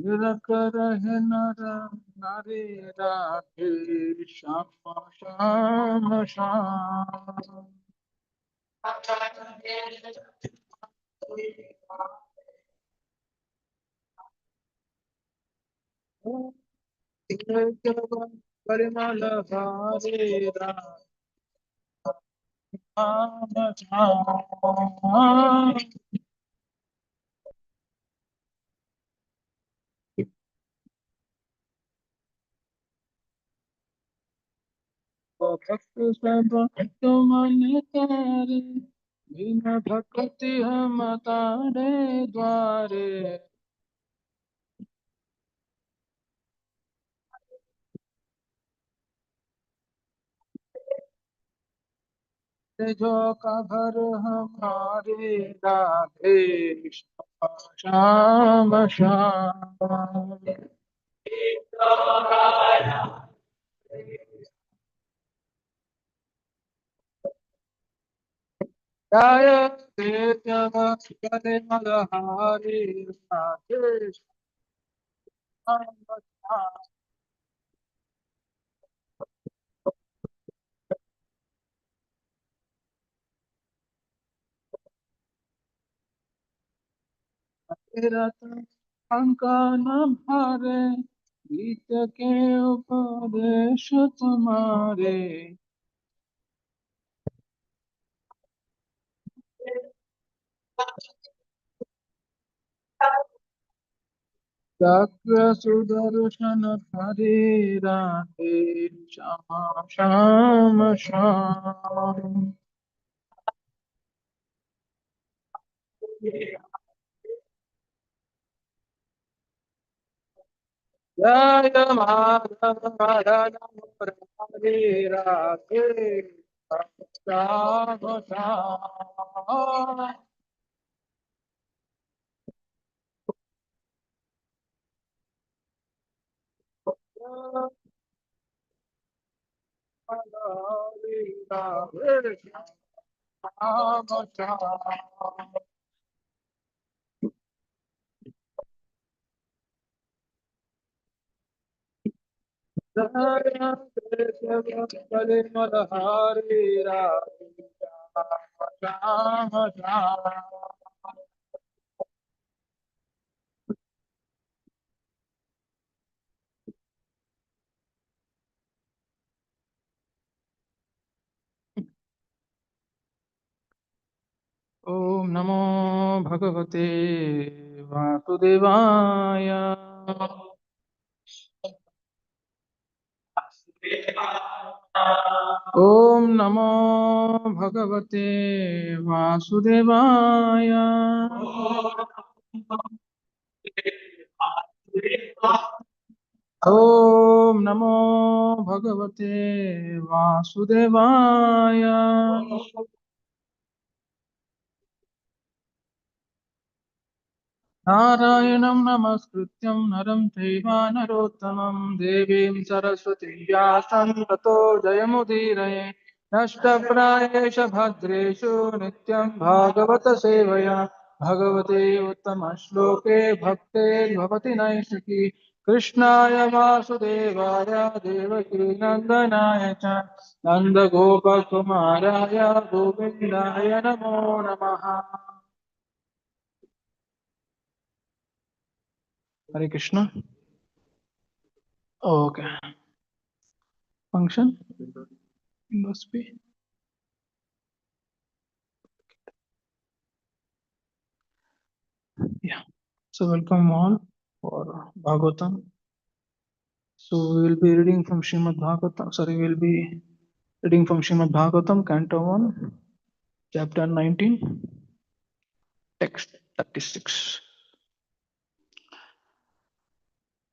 निरकर है नर नारी राधे श्याम श्याम श्याम। परिमल हरे राम श्याम। भक्त सब तुम तारे बिना भक्ति हम तारे द्वारे। जो कभर हमारे राधे श्याम श्याम। जय देव परिमल हरे राधे श्याम श्याम। रतन अंका न भारे गीत के उपदेश तुम्हारे। चक्र सुदर्शन हरे राधे श्याम श्याम श्याम। जय माधव मदन मुरारी राधे श्याम श्याम। हरे राधे श्याम श्याम। जय केशव परिमल हरे राधे श्याम श्याम। ओम नमो भगवते वासुदेवाय। ओम नमो भगवते वासुदेवाय। ओम नमो भगवते वासुदेवाय। नारायणं नमस्कृत्यं नरं चैव नरोत्तमं देवीं सरस्वतीं व्यासं ततो जयमुदीरये। नष्टप्रायेष भद्रेषु नित्यं भागवत सेवया भगवते उत्तमश्लोके भक्तेर्भवति नैष्टिकी। कृष्णाय वासुदेवाय देवकी नन्दनाय च नन्दगोपकुमाराय गोविन्दाय नमो नमः। हरे Krishna. Okay, function must be. Yeah. So welcome all for Bhagavatam. So we will be reading from Srimad Bhagavatam. Sorry, we will be reading from Srimad Bhagavatam, Canto 1, Chapter 19, Text 36.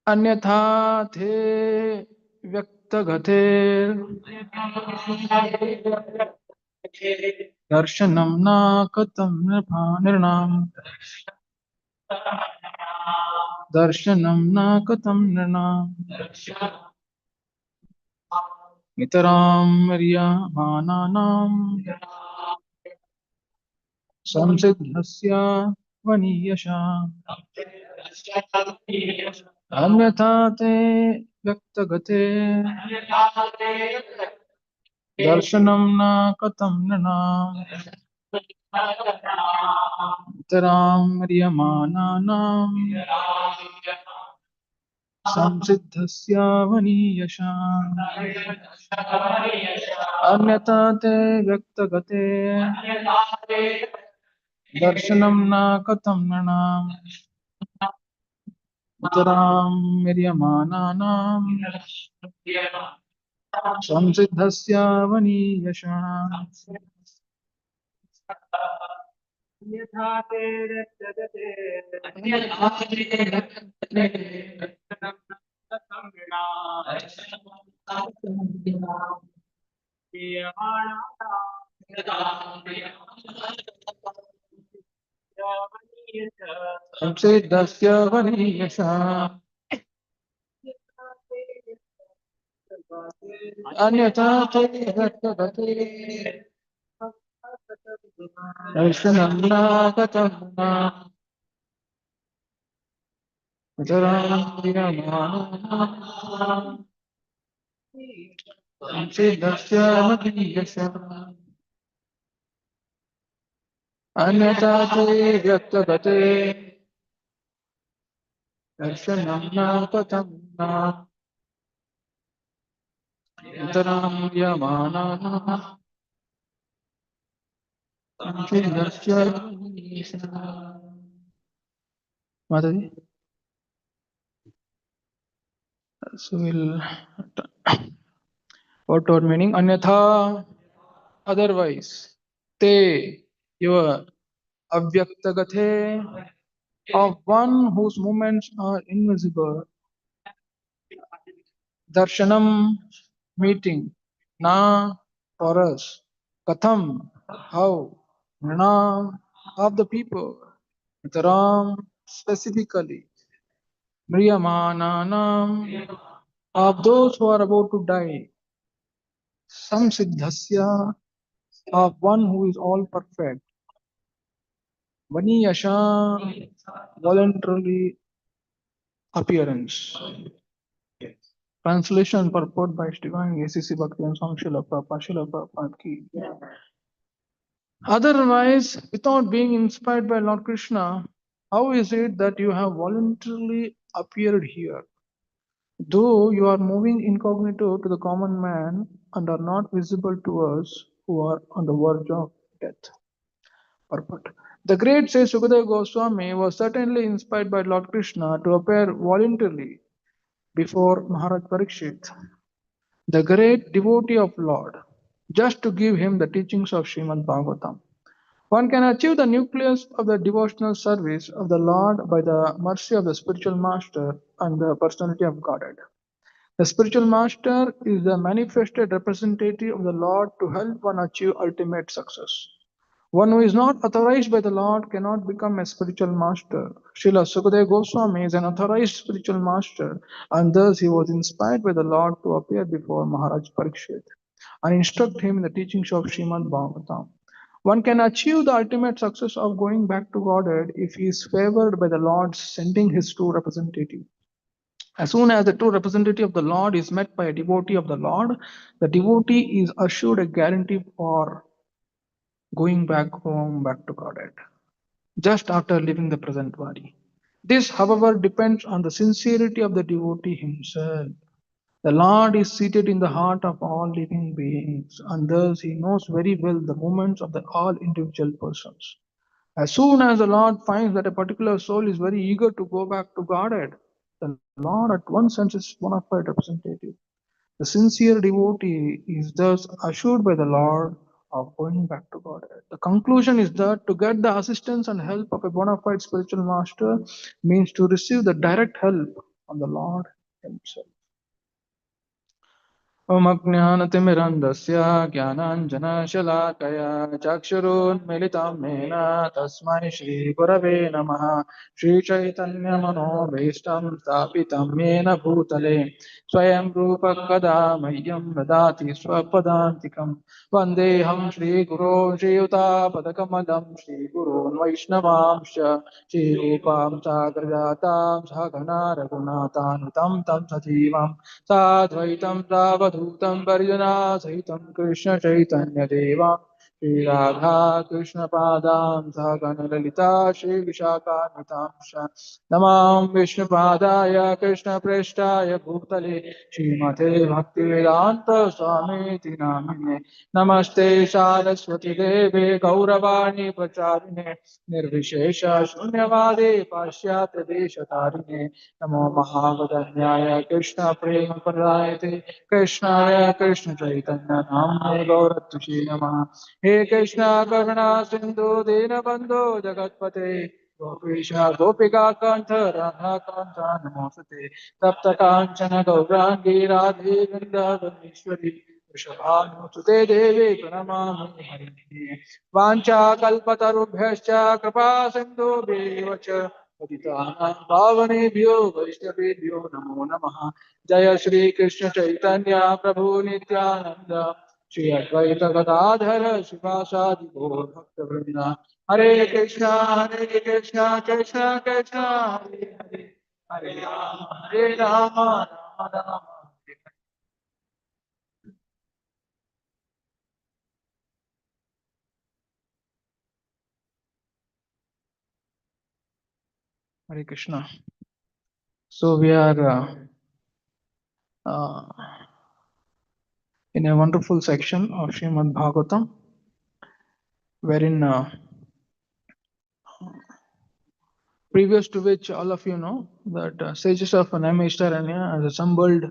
अन्यथा थे व्यक्तगते दर्शनं न कथं नृणाम्। दर्शनं न कथं नृणाम्। नितरां म्रियमाणानां संसिद्धस्य वनीयशा। अन्यथा ते व्यक्तगते दर्शनं न कथं नृणाम् इतरां म्रियमाणानां संसिद्धस्यावनीयशा अन्यथा ते व्यक्तगते दर्शनं न कथं नृणाम् इतरां म्रियमाणानां संसिद्धस्यावनीयशा अन्यथा ते व्यक्तगते संसिद्धस्यावनीयशा अन्यथा ते व्यक्तगते दर्शनं न कथं इतरां म्रियमाणानां संसिद्धस्यावनीयशा अन्यथा ते व्यक्तगते दर्शनं न कथं इतरां म्रियमाणानां संसिद्धस्यावनीयशा Mataji, so we'll what our meaning anyatha otherwise te your avyaktagathe of one whose movements are invisible darshanam meeting na for us katham how nana of the people taram specifically mriyamananam of those who are about to die samsiddhasya of one who is all perfect vaniyasha voluntarily appearance. Translation purport by His Divine A.C.C. Bhakti and Swami Srila Prabhupada Srila Prabhupada ki. Otherwise, without being inspired by Lord Krishna, how is it that you have voluntarily appeared here? Though you are moving incognito to the common man and are not visible to us who are on the verge of death. Purport. The great Sri Sukadeva Goswami was certainly inspired by Lord Krishna to appear voluntarily before Maharaj Parikshit, the great devotee of Lord, just to give him the teachings of Srimad Bhagavatam. One can achieve the nucleus of the devotional service of the Lord by the mercy of the spiritual master and the personality of Godhead. The spiritual master is the manifested representative of the Lord to help one achieve ultimate success. One who is not authorized by the Lord cannot become a spiritual master. Srila Sukadeva Goswami is an authorized spiritual master, and thus he was inspired by the Lord to appear before Maharaj Parikshit and instruct him in the teachings of Srimad Bhagavatam. One can achieve the ultimate success of going back to Godhead if he is favored by the Lord sending his true representative. As soon as the true representative of the Lord is met by a devotee of the Lord, the devotee is assured a guarantee for going back home, back to Godhead, just after leaving the present body. This, however, depends on the sincerity of the devotee himself. The Lord is seated in the heart of all living beings, and thus he knows very well the movements of the all individual persons. As soon as the Lord finds that a particular soul is very eager to go back to Godhead, the Lord at once sends his bona fide representative. The sincere devotee is thus assured by the Lord of going back to Godhead. The conclusion is that to get the assistance and help of a bona fide spiritual master means to receive the direct help from the Lord Himself. ॐ अज्ञानतिमिरन्धस्य ज्ञानाञ्जनशलाकया चक्षुरुन्मिलितं येन तस्मै श्रीगुरवे नमः। श्रीचैतन्यमनोभीष्टं स्थापितं येन भूतले स्वयं रूपः कदा मह्यं ददाति स्वपदान्तिकं। वन्देऽहं श्रीगुरो श्रीयुतापदकमलं श्रीगुरोन् वैष्णवांश्च श्रीरूपां साग्रजातां सहगणा रघुनाथानुतं तं सजीवम् साद्वैतं सावधूतं परिजनासहितं कृष्णचैतन्यदेवा श्रीराधा कृष्णपादां सहगणललिता श्रीविशाखान्वितांश्च नमां विष्णुपादाय कृष्णप्रेष्ठाय भूतले श्रीमते भक्तिवेदान्त स्वामीति नामिने नमस्ते सारस्वती देवे गौरवाणी प्रचारिणे निर्विशेष शून्यवादे पाश्चात्य देशतारिणे नमो महावदन्याय कृष्ण प्रेम प्रदायते कृष्णाय कृष्ण चैतन्य नाम्ने गौरत्षे नमः। हे कृष्ण करुणा सिंधु दीनबंधो जगत्पते गोपीश गोपिका कंठ राधा कांत नमोस्तुते तप्त कांचन गौरांगी राधे वृंदावनेश्वरी वृषभानुसुते देवी प्रणमामि हरिणे वाञ्छाकल्पतरुभ्यश्च कृपा सिन्धुभ्येव च पतितानां पावनेभ्यो वैष्णवेभ्यो नमो नमः। जय श्री कृष्ण चैतन्य प्रभु नित्यानंद श्री अद्वैत गदाधर शिवासादि गौर भक्तवृंद हरे Krishna Krishna Krishna Hare Hare Hare Ram Ram Ram Hare Krishna. So we are uh, in a wonderful section of Srimad Bhagavatam, wherein previous to which all of you know that sages of Naimisharanya has assembled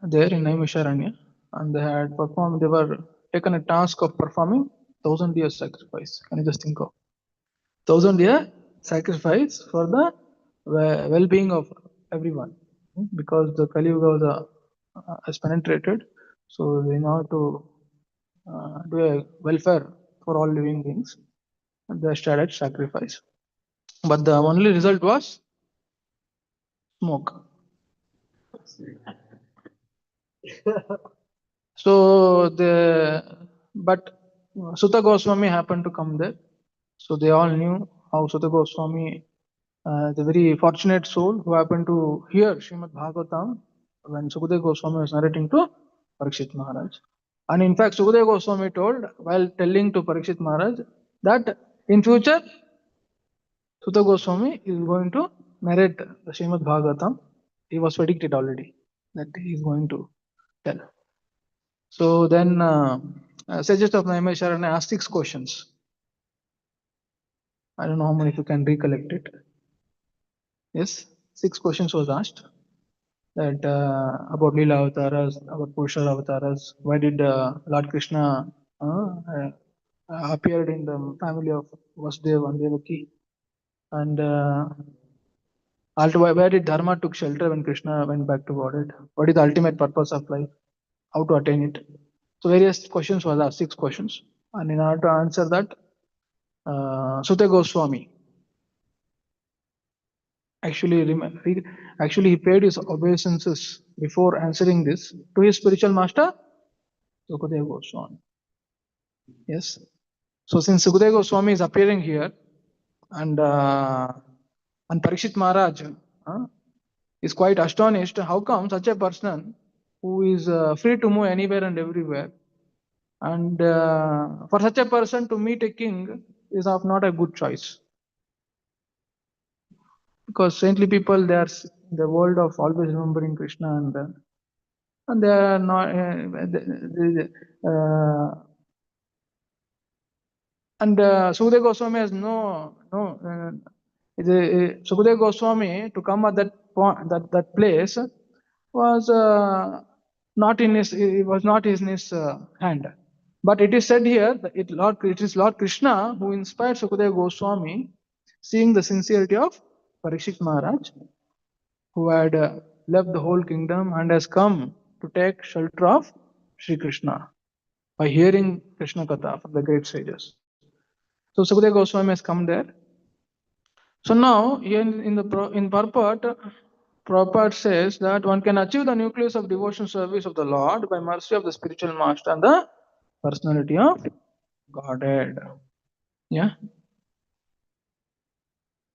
there in Naimisharanya, and they had performed. They were taken a task of performing 1,000 year sacrifice. Can you just think of 1,000 year sacrifice for the well-being of everyone, because the Kali Yuga was, has penetrated. So in order to do a welfare for all living beings, they started sacrifice. But the only result was smoke. So but Sutta Goswami happened to come there. So they all knew how Sutta Goswami, the very fortunate soul who happened to hear Srimad Bhagavatam when Sukadeva Goswami was narrating to Parikshit Maharaj. And in fact, Sukadeva Goswami told while telling to Parikshit Maharaj that in future Sutta Goswami is going to narrate the Srimad Bhagavatam. He was predicted already that he is going to tell. So then, Sages of Naimisharanya asked 6 questions. I don't know how many of you can recollect it. Yes, 6 questions was asked that about Leela avatars, about Purusha avatars. Why did Lord Krishna appeared in the family of Vasudeva and Devaki? And where did Dharma took shelter when Krishna went back to Godhead? What is the ultimate purpose of life? How to attain it? So various questions was asked, 6 questions. And in order to answer that, Sutta Goswami actually actually he paid his obeisances before answering this to his spiritual master Sukadeva Goswami. Yes. So since Sukadeva Goswami is appearing here, and Parikshit Maharaj is quite astonished. How come such a person who is free to move anywhere and everywhere, and for such a person to meet a king is of not a good choice, because saintly people, they are in the world of always remembering Krishna, and they are not and Sukadeva Goswami has no Sukadeva Goswami to come at that point, that place was not in his, it was not in his hand. But it is said here that it is Lord Krishna who inspired Sukadeva Goswami, seeing the sincerity of Parikshit Maharaj, who had left the whole kingdom and has come to take shelter of Sri Krishna by hearing Krishna Katha from the great sages. So Sukadeva Goswami has come there. So now in purport, Prabhupada says that one can achieve the nucleus of devotion service of the Lord by mercy of the spiritual master and the personality of Godhead. Yeah.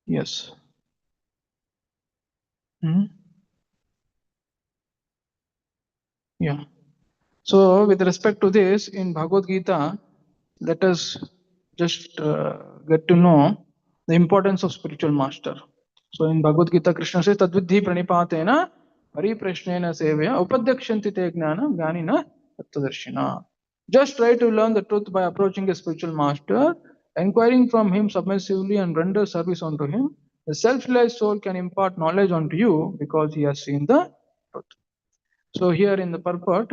Yes. Hmm. Yeah. So with respect to this, in Bhagavad Gita, let us just get to know the importance of spiritual master. So in Bhagavad Gita, Krishna says, Tadvidhi pranipatena pariprashnena sevaya upadyakshanti te jnana jnanina tattadarshina. Just try to learn the truth by approaching a spiritual master, inquiring from him submissively and render service unto him. The self-realized soul can impart knowledge unto you because he has seen the truth. So here in the purport,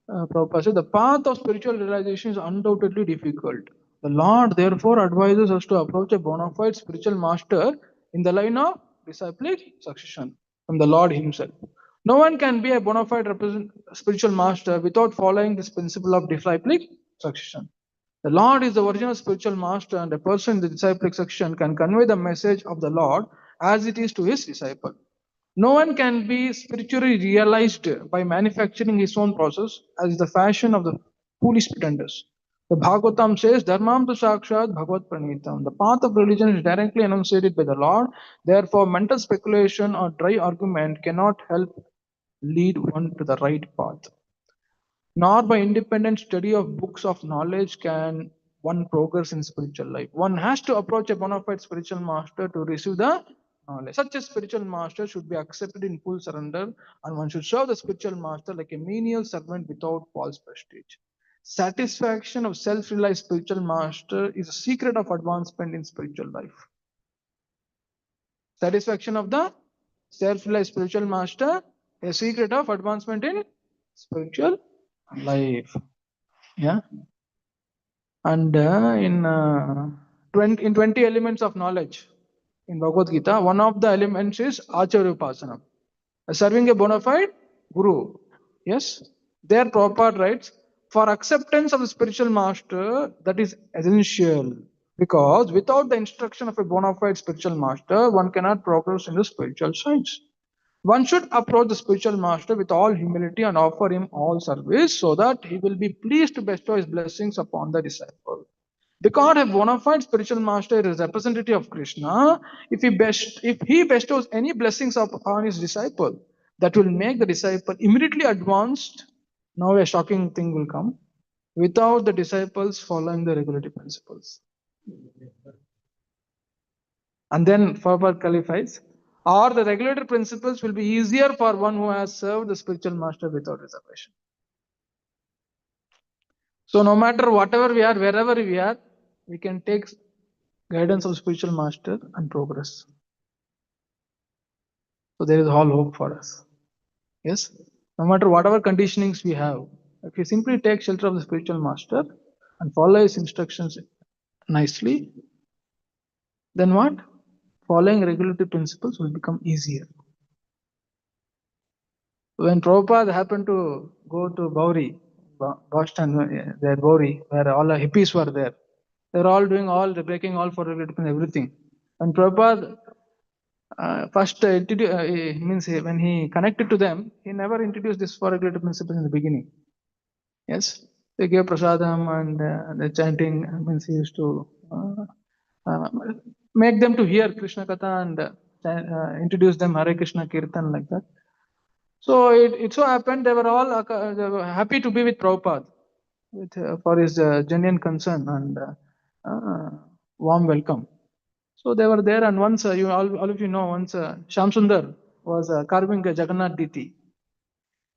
Prabhupada said, the path of spiritual realization is undoubtedly difficult. The Lord therefore advises us to approach a bona fide spiritual master in the line of disciplic succession from the Lord Himself. No one can be a bona fide spiritual master without following this principle of disciplic succession. The Lord is the original spiritual master, and a person in the disciplic succession can convey the message of the Lord as it is to his disciple. No one can be spiritually realized by manufacturing his own process, as is the fashion of the foolish pretenders. The Bhagavatam says, Dharmam tu sakshat bhagavad pranitam. The path of religion is directly enunciated by the Lord. Therefore, mental speculation or dry argument cannot help lead one to the right path. Nor by independent study of books of knowledge can one progress in spiritual life. One has to approach a bona fide spiritual master to receive the knowledge. Such a spiritual master should be accepted in full surrender, and one should serve the spiritual master like a menial servant without false prestige. Satisfaction of self-realized spiritual master is a secret of advancement in spiritual life. Satisfaction of the self-realized spiritual master, a secret of advancement in spiritual life. Yeah. And in 20 elements of knowledge in Bhagavad Gita, one of the elements is Acharya Upasana, serving a bona fide guru. Yes. There Prabhupada writes, for acceptance of the spiritual master, that is essential. Because without the instruction of a bona fide spiritual master, one cannot progress in the spiritual science. One should approach the spiritual master with all humility and offer him all service so that he will be pleased to bestow his blessings upon the disciple. Because a bona fide spiritual master is a representative of Krishna, if he bestows any blessings upon his disciple, that will make the disciple immediately advanced. Now a shocking thing will come without the disciples following the regulative principles. And then Prabhupada clarifies, or the regulator principles will be easier for one who has served the spiritual master without reservation. So no matter whatever we are, wherever we are, we can take guidance of spiritual master and progress. So there is all hope for us. Yes? No matter whatever conditionings we have, if you simply take shelter of the spiritual master and follow his instructions nicely, then what? Following regulatory principles will become easier. When Prabhupada happened to go to Bowery, Boston, there Bowery, where all the hippies were there, they were all doing all, breaking all for regulatory and everything. And Prabhupada first means when he connected to them, he never introduced this four regulatory principles in the beginning. Yes, they gave prasadam and the chanting means he used to make them to hear Krishna Katha and introduce them Hare Krishna Kirtan like that. So it so happened they were all they were happy to be with Prabhupada for his genuine concern and warm welcome. So they were there, and once all of you know, once Shyam Sundar was carving a Jagannath deity.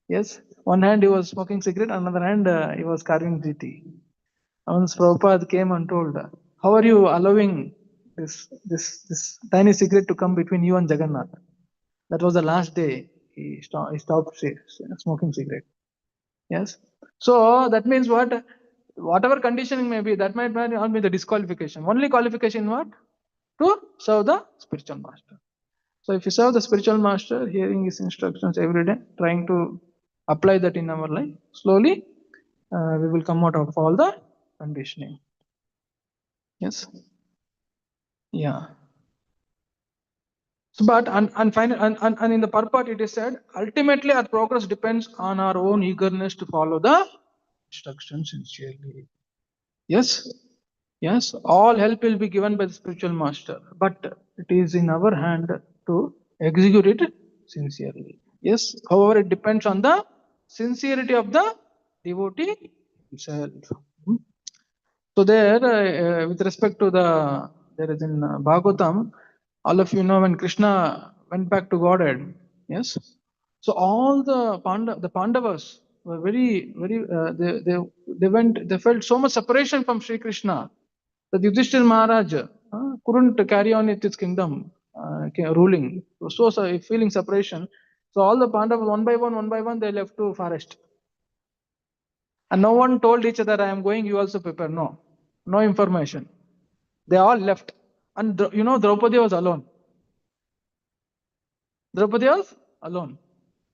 Yes, one hand he was smoking cigarette, another hand he was carving deity. Once Prabhupada came and told, "How are you allowing this tiny cigarette to come between you and Jagannath?" That was the last day he stopped smoking cigarette. Yes. So that means what? Whatever conditioning may be, that might not be the disqualification. Only qualification what? To serve the spiritual master. So if you serve the spiritual master, hearing his instructions every day, trying to apply that in our life, slowly we will come out of all the conditioning. Yes. Yeah. So, but and in the purport it is said, ultimately our progress depends on our own eagerness to follow the instructions sincerely. Yes. Yes, all help will be given by the spiritual master, but it is in our hand to execute it sincerely. Yes, however, it depends on the sincerity of the devotee himself. Hmm. So there, with respect to there is in Bhagavatam, all of you know when Krishna went back to Godhead, yes. So all the Pandavas were very they felt so much separation from Sri Krishna that Yudhishthir Maharaj couldn't carry on with his kingdom ruling. So feeling separation. So all the Pandavas one by one they left to forest. And no one told each other, I am going, you also prepare. No, no information. They all left. And Draupadi was alone. Draupadi was alone.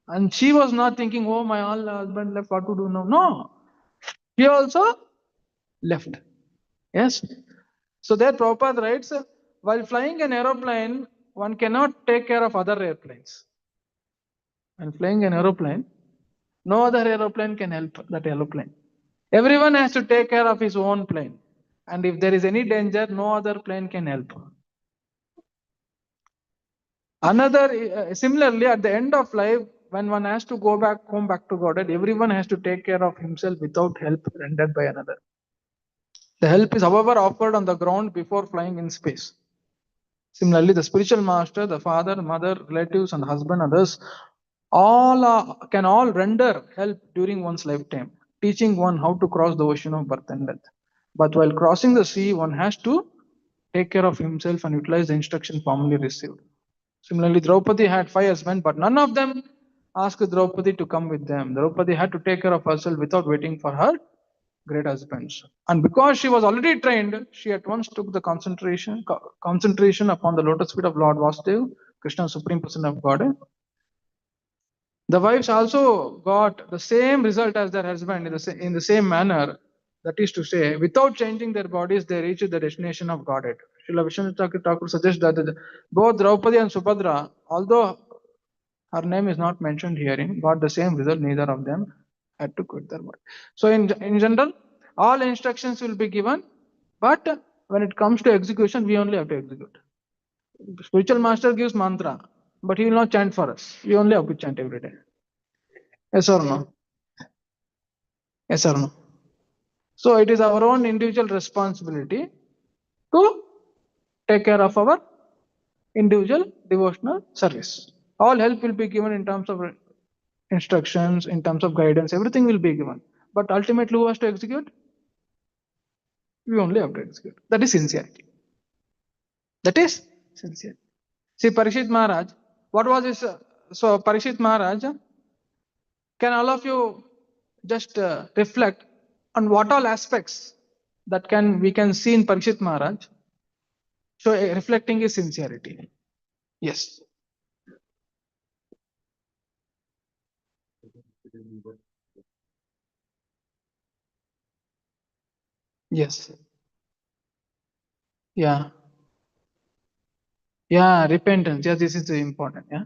And she was not thinking, oh, my all husband left, what to do now? No. She also left. Yes. So there Prabhupada writes, while flying an aeroplane, one cannot take care of other airplanes. And flying an aeroplane, no other aeroplane can help that aeroplane. Everyone has to take care of his own plane. And if there is any danger, no other plane can help. Similarly, at the end of life, when one has to go back home, back to Godhead, everyone has to take care of himself without help rendered by another. The help is, however, offered on the ground before flying in space. Similarly, the spiritual master, the father, mother, relatives, and husband, others, can all render help during one's lifetime, teaching one how to cross the ocean of birth and death. But while crossing the sea, one has to take care of himself and utilize the instruction formerly received. Similarly, Draupadi had 5 husbands, but none of them asked Draupadi to come with them. Draupadi had to take care of herself without waiting for her great husbands. And because she was already trained, she at once took the concentration upon the lotus feet of Lord Vasudeva, Krishna, Supreme Person of God. The wives also got the same result as their husband in the same manner. That is to say, without changing their bodies, they reached the destination of Godhead. Srila Vishnu Thakur suggests that both Draupadi and Subhadra, although her name is not mentioned herein, got the same result. Neither of them had to quit their body. So in general, all instructions will be given, but when it comes to execution, we only have to execute. Spiritual master gives mantra, but he will not chant for us. We only have to chant every day. Yes or no? Yes or no? So it is our own individual responsibility to take care of our individual devotional service. All help will be given in terms of instructions, in terms of guidance, everything will be given. But ultimately, who has to execute? We only have to execute. That is sincerity. That is sincerity. See, Parishit Maharaj, what was his? So, Parishit Maharaj, can all of you just reflect on what all aspects that we can see in Parishit Maharaj? So, reflecting his sincerity. Yes. Yes. Yeah. Yeah. Repentance. Yeah, this is important. Yeah.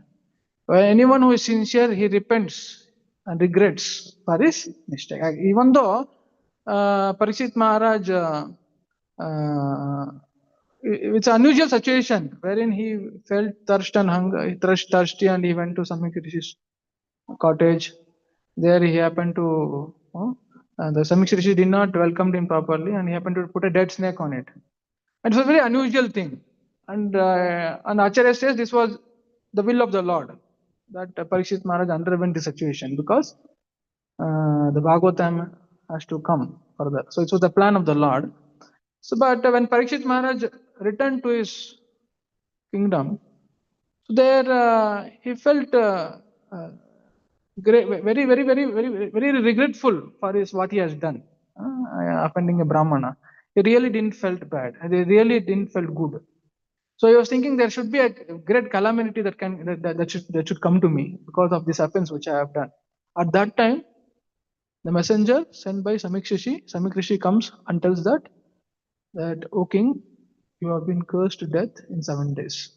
Well, anyone who is sincere, he repents and regrets for his mistake. Even though Parikshit Maharaj, it's an unusual situation wherein he felt thirst and hunger, thirsty, and he went to Samik Rishi's cottage. There he happened to, the Samik Rishi did not welcome him properly, and he happened to put a dead snake on it. And it was a very unusual thing. And Acharya says this was the will of the Lord, that Parikshit Maharaj underwent the situation because the Bhagavatam has to come further. So it was the plan of the Lord. So, but when Parikshit Maharaj returned to his kingdom, there he felt very regretful for what he has done, offending a Brahmana. He really didn't felt bad. He really didn't felt good. So he was thinking there should be a great calamity that should come to me because of this offense which I have done. At that time, the messenger sent by Samik Rishi comes and tells that O king, you have been cursed to death in 7 days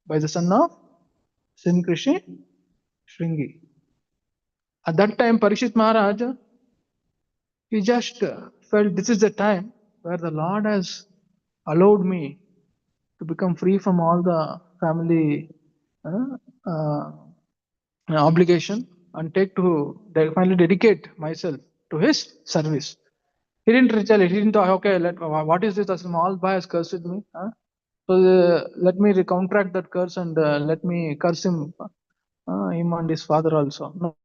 by the son of Samik Rishi Shringi. At that time, Parishit Maharaj, he just felt this is the time where the Lord has allowed me to become free from all the family uh, uh, obligation and finally dedicate myself to his service. He didn't retaliate. He didn't thought, okay, what is this? A small boy has cursed me. Huh? So let me counteract that curse and let me curse him and his father also. No,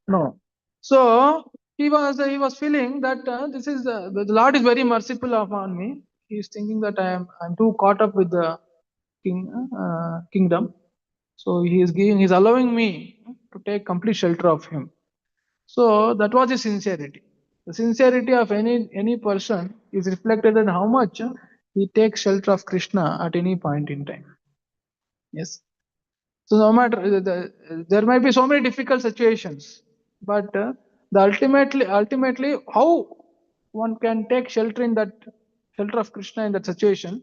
no. So he was feeling that this is the Lord is very merciful upon me. He is thinking that I'm too caught up with the kingdom. So he's allowing me to take complete shelter of him. So that was his sincerity. The sincerity of any person is reflected in how much he takes shelter of Krishna at any point in time. Yes. So no matter there might be so many difficult situations, but ultimately, how one can take shelter in that shelter of Krishna in that situation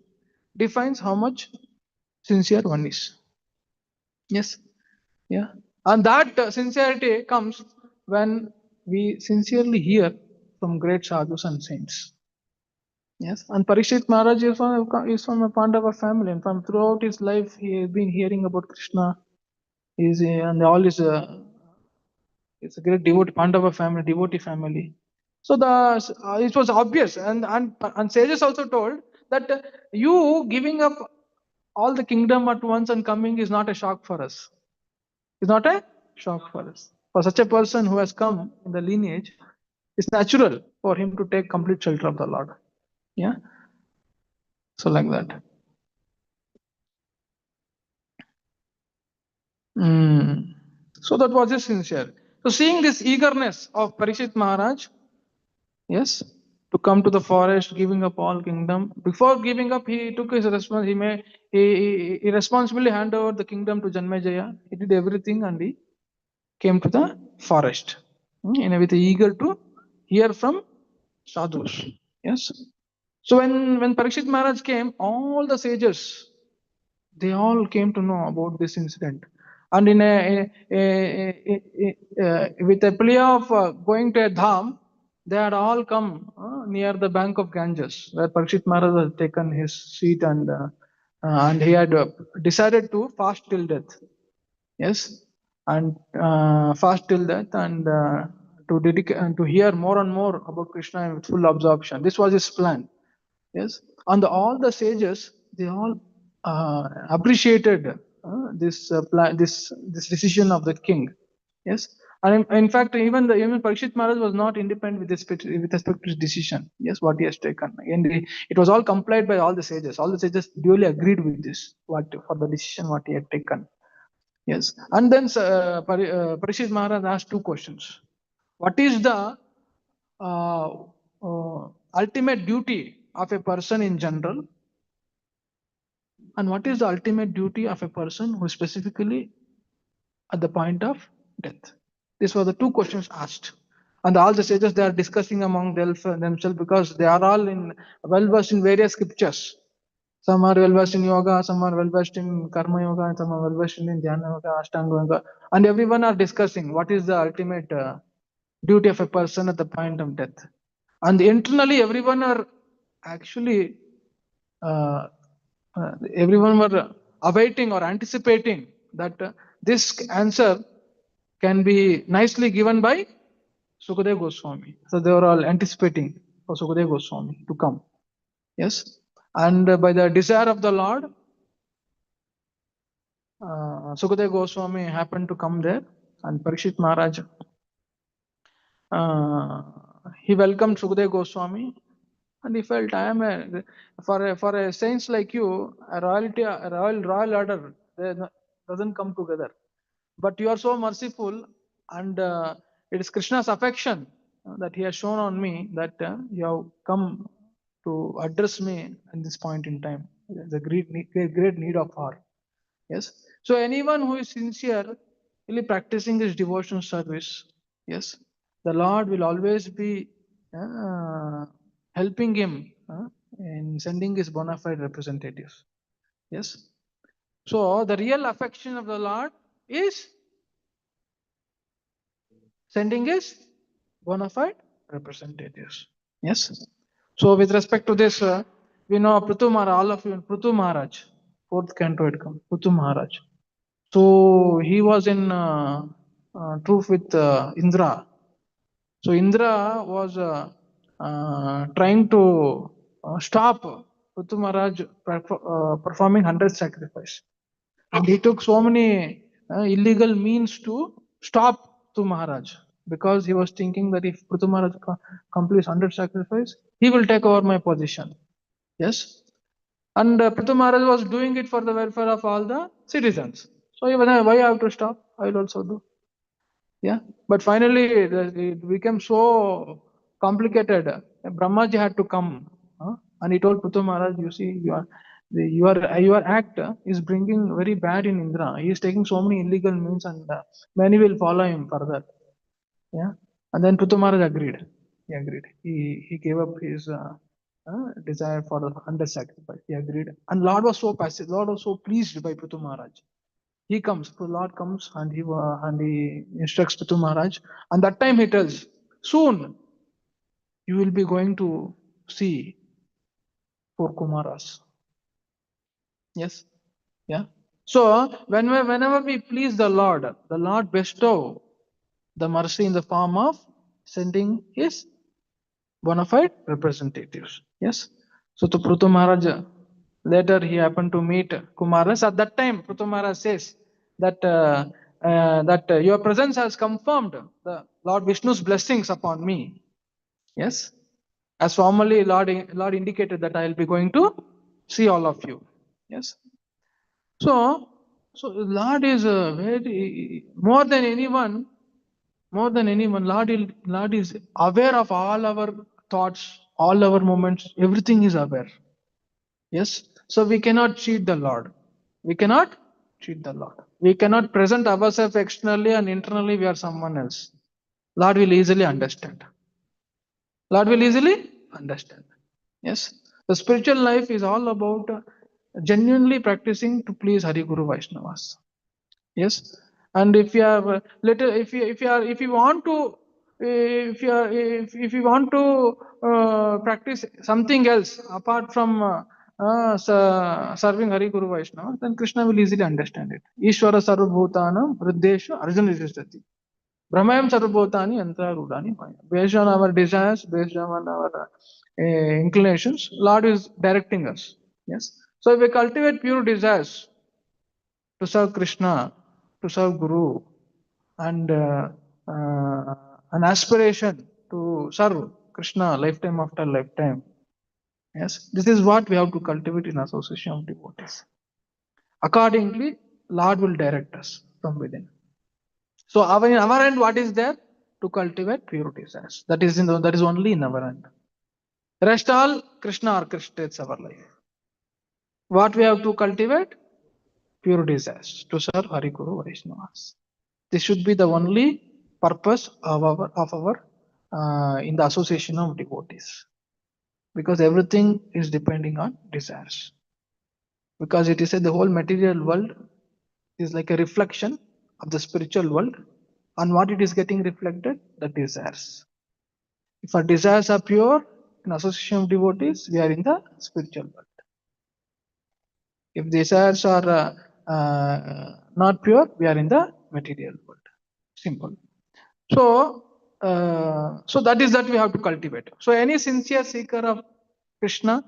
defines how much sincere one is. Yes. Yeah. And that sincerity comes when we sincerely hear from great sadhus and saints. Yes. And Parikshit Maharaj is from a Pandava family, and from throughout his life, he has been hearing about Krishna. And all his it's a great devotee Pandava family, devotee family. So it was obvious, and sages also told that you giving up all the kingdom at once and coming is not a shock for us. It's not a shock for us. For such a person who has come in the lineage, it's natural for him to take complete shelter of the Lord. Yeah. So like that. Mm. So that was his sincere. So seeing this eagerness of Parishit Maharaj, yes, to come to the forest, giving up all kingdom. Before giving up, he took his response. He responsibly handed over the kingdom to Janmejaya. He did everything and he came to the forest, with eager to hear from sadhus. Yes. So when Parikshit Maharaj came, all the sages they all came to know about this incident, and in with a plea of going to a dham, they had all come near the bank of Ganges, where Parikshit Maharaj had taken his seat and he had decided to fast till death. Yes, and fast till death and to dedicate and to hear more and more about Krishna with full absorption. This was his plan. Yes, and all the sages they all appreciated this decision of the king. Yes, and in fact, even Parikshit Maharaj was not independent with respect to his decision. Yes, what he has taken, and it was all complied by all the sages. All the sages duly agreed with this what for the decision what he had taken. Yes, and then Parishit Maharaj asked two questions. What is the uh, ultimate duty of a person in general, and what is the ultimate duty of a person who is specifically at the point of death? These were the two questions asked. And all the sages they are discussing among themselves because they are all well versed in various scriptures. Some are well versed in yoga, some are well versed in karma yoga, and some are well versed in dhyana yoga, ashtanga yoga, and everyone are discussing what is the ultimate duty of a person at the point of death. And internally, actually, uh, everyone were awaiting or anticipating that this answer can be nicely given by Sukadev Goswami. So they were all anticipating for Sukadev Goswami to come. Yes, and by the desire of the Lord, Sukadev Goswami happened to come there, and Parikshit Maharaj uh, he welcomed Sukadev Goswami, and he felt I am for a saints like you, a royal order doesn't come together. But you are so merciful, and it is Krishna's affection that he has shown on me that you have come to address me at this point in time. There's a great need of heart. Yes. So anyone who is sincere really practicing his devotional service. Yes, the Lord will always be helping him in sending his bona fide representatives. Yes. So the real affection of the Lord is sending his bona fide representatives. Yes. So with respect to this, we know Prithu Maharaj, all of you, Prithu Maharaj, fourth canto it comes, Prithu Maharaj. So he was in truth with Indra. So Indra was trying to stop Prithu Maharaj performing 100 sacrifice. And he took so many illegal means to stop Prithu Maharaj, because he was thinking that if Prithu Maharaj completes 100 sacrifice, he will take over my position. Yes. And Prithu Maharaj was doing it for the welfare of all the citizens. So he was, why I have to stop? I will also do. Yeah. But finally, it became so complicated. Brahmaji had to come, and he told Prithu Maharaj, you see, your act is bringing very bad in Indra. He is taking so many illegal means, and many will follow him further. Yeah. And then Prithu Maharaj agreed. He agreed. He gave up his desire for the 100 sacrifice. He agreed. And Lord was so passive. Lord was so pleased by Prithu Maharaj. He comes, the Lord comes, and he instructs Prithu Maharaj. And that time he tells, soon you will be going to see 4 Kumaras. Yes. Yeah. So whenever we please the Lord bestow the mercy in the form of sending his bona fide representatives. Yes. So to Prithu Maharaj, later he happened to meet Kumaras. At that time, Prithu Maharaj says that your presence has confirmed the Lord Vishnu's blessings upon me. Yes. As formally Lord indicated that I will be going to see all of you. Yes. So Lord is very more than anyone, Lord is aware of all our thoughts, all our moments, everything is aware. Yes. So we cannot cheat the Lord. We cannot cheat the Lord. We cannot present ourselves externally and internally we are someone else. Lord will easily understand. Lord will easily understand. Yes. The spiritual life is all about genuinely practicing to please Hari Guru Vaishnavas. Yes. And if you are little, if you want to, if you want to practice something else apart from serving Hari Guru Vaishnava, then Krishna will easily understand it. Ishvara sarvabhutanam hrideshu arjuna yudhishthati. Brahmayam sarvabhutani yantrarudhani maya. Based on our desires, based on our inclinations, Lord is directing us. Yes. So if we cultivate pure desires to serve Krishna, to serve Guru, and an aspiration to serve Krishna lifetime after lifetime. Yes, this is what we have to cultivate in association of devotees. Accordingly, Lord will direct us from within. So in our end, what is there? To cultivate pure desires. That is only in our end. Rest all Krishna orchestrates our life. What we have to cultivate? Pure desires to serve Hari Guru Vaishnavas. This should be the only purpose of our in the association of devotees, because everything is depending on desires. Because it is said the whole material world is like a reflection of the spiritual world, and what it is getting reflected, the desires. If our desires are pure in association of devotees, we are in the spiritual world. If desires are not pure, we are in the material world. Simple. So, that is that we have to cultivate. So, any sincere seeker of Krishna,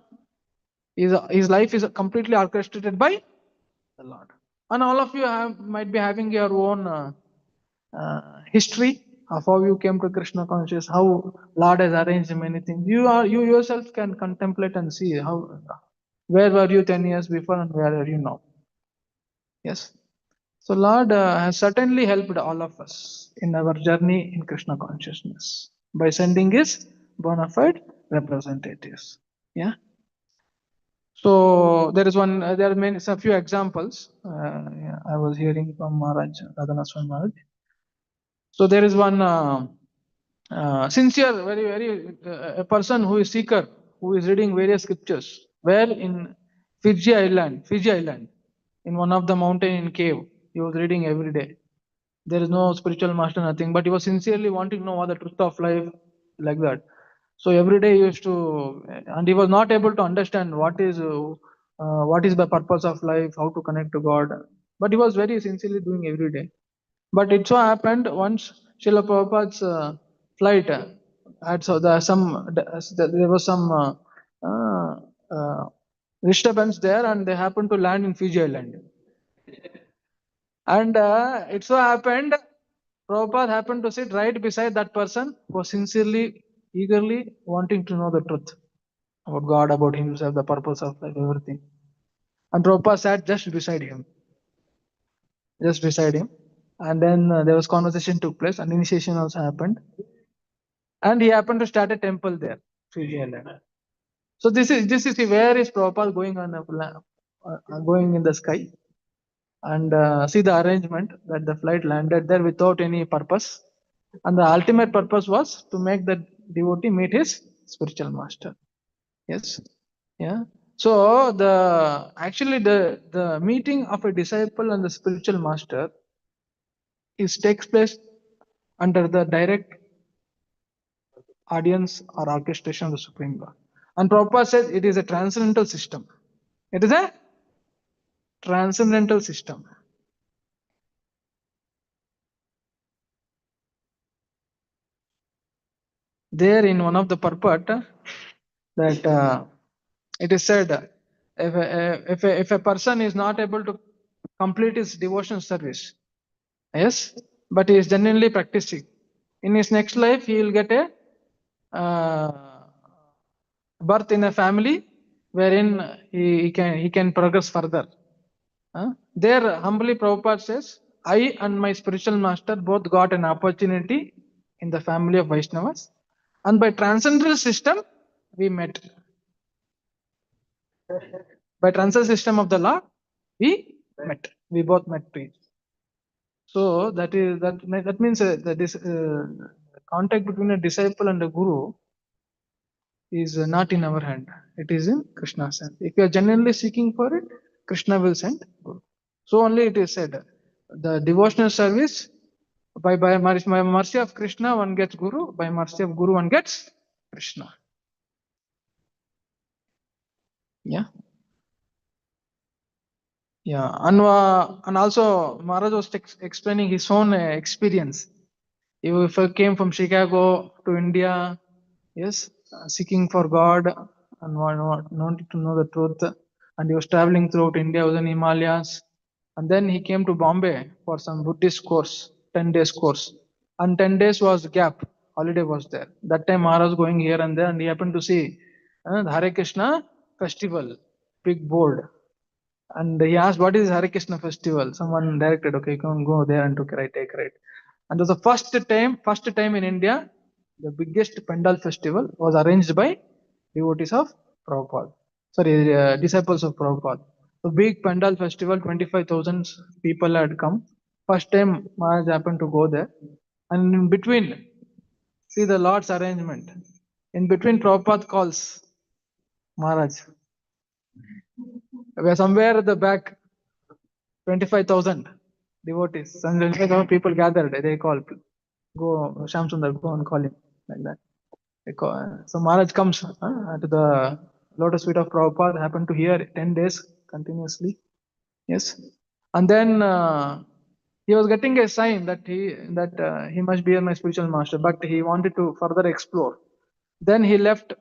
his life is completely orchestrated by the Lord. And all of you might be having your own history of how you came to Krishna consciousness, how Lord has arranged many things. You yourself can contemplate and see how where were you 10 years before and where are you now. Yes. So Lord has certainly helped all of us in our journey in Krishna consciousness by sending his bona fide representatives. Yeah. So there is one. There are many, a few examples. Yeah, I was hearing from Maharaj Radhanaswami Maharaj. So there is one sincere, a person who is seeker, who is reading various scriptures. Where in Fiji Island, in one of the mountain in cave, he was reading every day. There is no spiritual master, nothing, but he was sincerely wanting to know what the truth of life, like that. So every day he used to, and he was not able to understand what is the purpose of life, how to connect to God. But he was very sincerely doing every day. But it so happened once Srila Prabhupada's flight had there was some uh, uh, disturbance there, and they happened to land in Fiji Island. And it so happened, Prabhupada happened to sit right beside that person who was sincerely, eagerly wanting to know the truth about God, about himself, the purpose of life, everything. And Prabhupada sat just beside him, just beside him. And then there was conversation took place, and initiation also happened. And he happened to start a temple there, Fiji Island. So this is where is Prabhupada going on going in the sky, and see the arrangement that the flight landed there without any purpose, and the ultimate purpose was to make the devotee meet his spiritual master. Yes, yeah. So the meeting of a disciple and the spiritual master is takes place under the direct audience or orchestration of the Supreme Lord. And Prabhupada says it is a transcendental system. It is a transcendental system. There in one of the purport that it is said if a person is not able to complete his devotion service, yes, but he is genuinely practicing, in his next life he will get a birth in a family wherein he can progress further. There humbly Prabhupada says, I and my spiritual master both got an opportunity in the family of Vaishnavas, and by transcendental system we met. By transcendental system of the Lord, we met. We both met. So that means that this contact between a disciple and a guru is not in our hand. It is in Krishna's hand. If you are genuinely seeking for it, Krishna will send guru. So only it is said, the devotional service by mercy of Krishna one gets guru, by mercy of guru one gets Krishna. Yeah. Yeah, and also Maharaj was explaining his own experience. If I came from Chicago to India, yes, seeking for God and wanted to know the truth, and he was traveling throughout India, was in Himalayas, and then he came to Bombay for some Buddhist course, 10 days course, and 10 days was gap, holiday was there. That time Maharaj was going here and there, and he happened to see the Hare Krishna festival, big board. And he asked, what is Hare Krishna festival? Someone directed, okay, come go there and took right, take right. And it was the first time in India, the biggest Pendal festival was arranged by devotees of Prabhupada. Sorry, disciples of Prabhupada. So big Pendal festival, 25,000 people had come. First time Maharaj happened to go there. And in between, see the Lord's arrangement. In between Prabhupada calls Maharaj. We are somewhere at the back, 25,000 devotees. And then people gathered. They call, go, Sham Sundar, go and call him. Like that. So Maharaj comes to the lotus feet of Prabhupada, happened to hear 10 days continuously. Yes. And then he was getting a sign that he must be my spiritual master, but he wanted to further explore. Then he left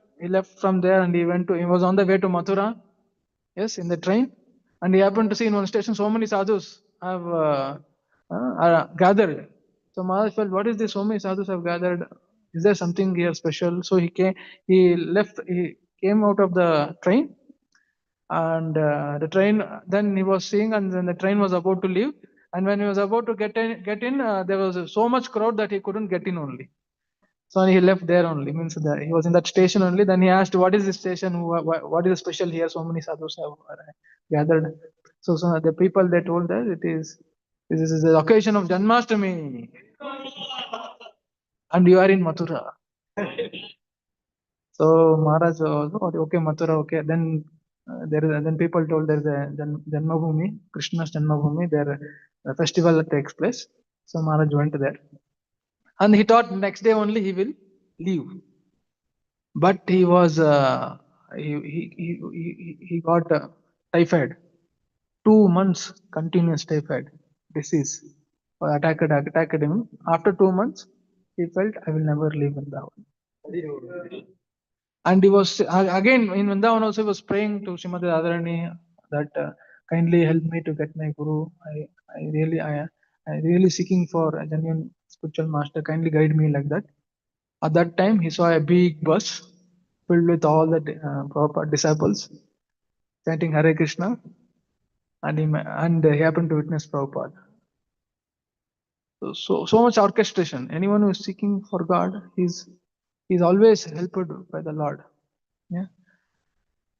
from there, and he was on the way to Mathura, yes, in the train, and he happened to see in one station so many sadhus have gathered. So Maharaj felt, what is this? So many sadhus have gathered. Is there something here special? So he came out of the train, and the train, then he was seeing, and then the train was about to leave. And when he was about to get in, there was so much crowd that he couldn't get in only. So he left there only. Means that he was in that station only. Then he asked, "What is this station? What is special here? So many sadhus have gathered." So the people they told that this is the occasion of Janmashtami, and you are in Mathura. So Maharaj was okay, Mathura, okay. Then people told there is a Janmabhumi, Krishna's Janmabhumi. There a festival takes place. So Maharaj went there, and he thought next day only he will leave. But he was he got typhoid. 2 months continuous typhoid disease attacked him. After 2 months, he felt I will never leave Vrindavan. And he was again in Vrindavan also he was praying to Srimati Radharani that kindly help me to get my guru. I really seeking for a genuine spiritual master. Kindly guide me like that. At that time, he saw a big bus filled with all the Prabhupada disciples chanting Hare Krishna, and he happened to witness Prabhupada. So much orchestration. Anyone who is seeking for God, he's always helped by the Lord. Yeah.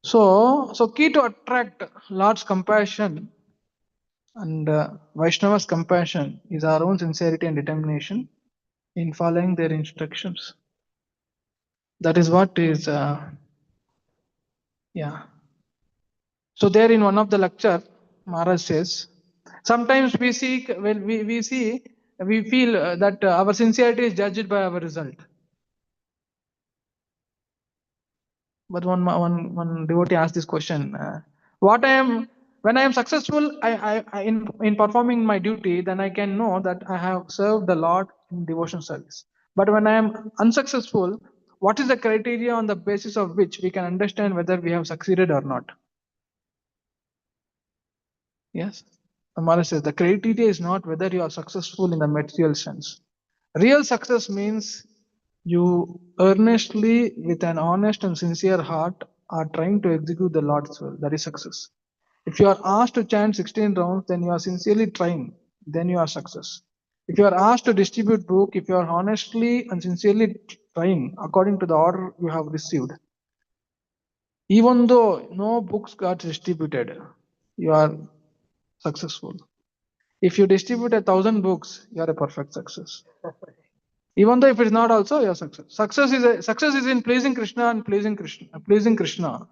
So key to attract Lord's compassion and Vaishnava's compassion is our own sincerity and determination in following their instructions. That is what is, yeah. So there in one of the lecture, Maharaj says, sometimes we seek, well, we feel that our sincerity is judged by our result. But one devotee asked this question: when I am successful, in performing my duty, then I can know that I have served the Lord in devotion service. But when I am unsuccessful, what is the criteria on the basis of which we can understand whether we have succeeded or not? Yes. Amara says the criteria is not whether you are successful in the material sense. Real success means you earnestly, with an honest and sincere heart, are trying to execute the Lord's will. That is success. If you are asked to chant 16 rounds, then you are sincerely trying, then you are success. If you are asked to distribute book, if you are honestly and sincerely trying according to the order you have received, even though no books got distributed, you are successful. If you distribute 1,000 books, you are a perfect success. Even though if it's not also, you're success. Success is in pleasing Krishna and pleasing Krishna.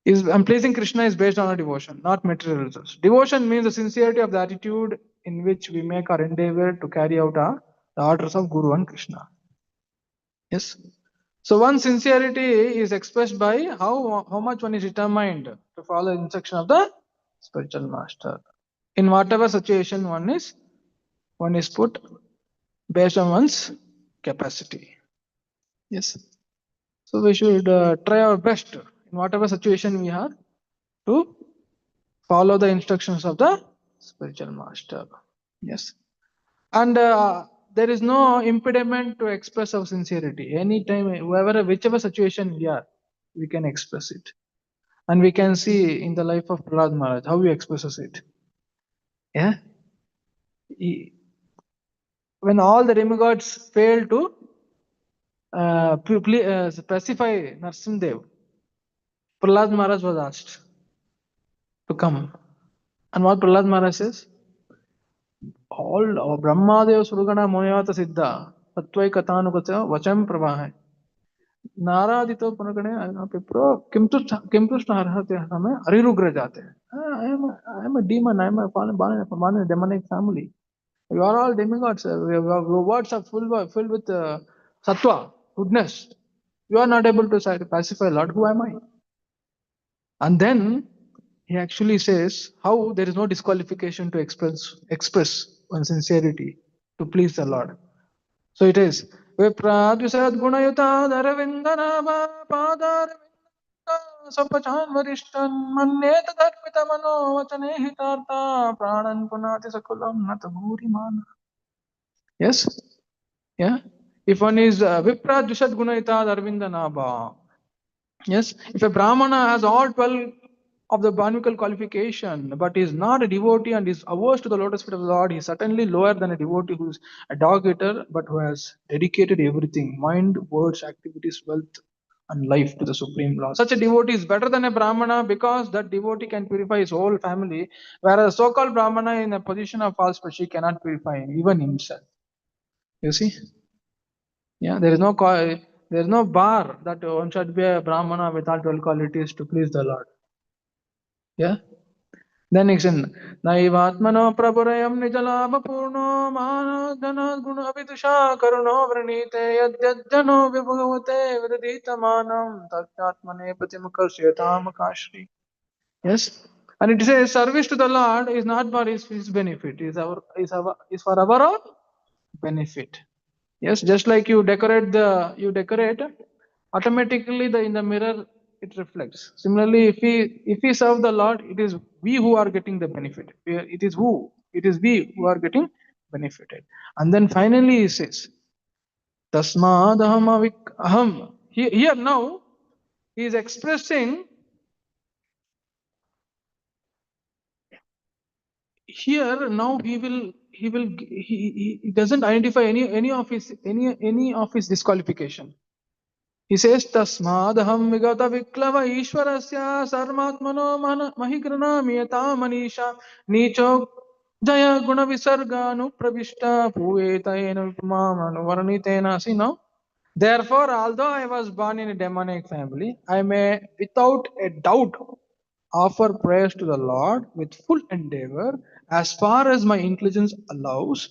And pleasing Krishna is based on our devotion, not material results. Devotion means the sincerity of the attitude in which we make our endeavor to carry out the orders of Guru and Krishna. Yes. So one sincerity is expressed by how much one is determined to follow the instruction of the spiritual master. In whatever situation one is put based on one's capacity. Yes. So we should try our best in whatever situation we are to follow the instructions of the spiritual master. Yes. And there is no impediment to express our sincerity. Anytime, whichever situation we are, we can express it. And we can see in the life of Prahlad Maharaj how he expresses it. Yeah. When all the demigods fail to specify Narsimdev, Prahlad Maharaj was asked to come. And what Prahlad Maharaj says? All Brahmadev Surgana Moyata Siddha Tatvai Katanukata Vacham Pravaha नारादितो पुनगणे पिप्रो किम तुष्ट अर्हते हमें अरिरुग्र जाते हैं. I am a demon. I am a fallen demonic family. You are all demigods. Your words are filled with sattva, goodness. You are not able to pacify Lord. Who am I? And then he actually says how there is no disqualification to express one's sincerity to please the Lord. So it is Vipradvisad Gunayuta Daravindanava Padaravinda Sapachan Varishtan Manneta Darpita Mano Vachane Hitartha Pranan Punati Sakulam Natabhurimana. Yes? Yeah? If one is Vipradvisad Gunayuta Daravindanava. Yes? If a Brahmana has all 12 of the Brahminical qualification, but is not a devotee and is averse to the lotus feet of the Lord. He is certainly lower than a devotee who is a dog eater, but who has dedicated everything, mind, words, activities, wealth, and life to the Supreme Lord. Such a devotee is better than a Brahmana because that devotee can purify his whole family, whereas a so-called Brahmana in a position of false Pashi cannot purify even himself. You see? Yeah, there is no bar that one should be a Brahmana with all 12 qualities to please the Lord. Yeah. Then next in Naivatmano Prabhurayam Nijalabha Purno Manadana Guna Vidusha Karuno Vranite Yadjano Vibhagavate Vidadita Manam Tatmatmane Patimakasyatam Kashri. Yes. And it says service to the Lord is not for his benefit, is for our own benefit. Yes, just like you decorate, automatically in the mirror it reflects. Similarly, if we serve the Lord, it is we who are getting the benefit. It is we who are getting benefited. And then finally he says, Tasmad aham. Here now he is expressing. Here now he doesn't identify any of his disqualification. He says, Tasmadaham vigata viklava ishwarasya sarmatmano mahigranamiyata manisha nicho jaya guna visarganu pravishta bhuvetayena vipamamanu varnitena. See now? Therefore, although I was born in a demonic family, I may without a doubt offer prayers to the Lord with full endeavor as far as my intelligence allows.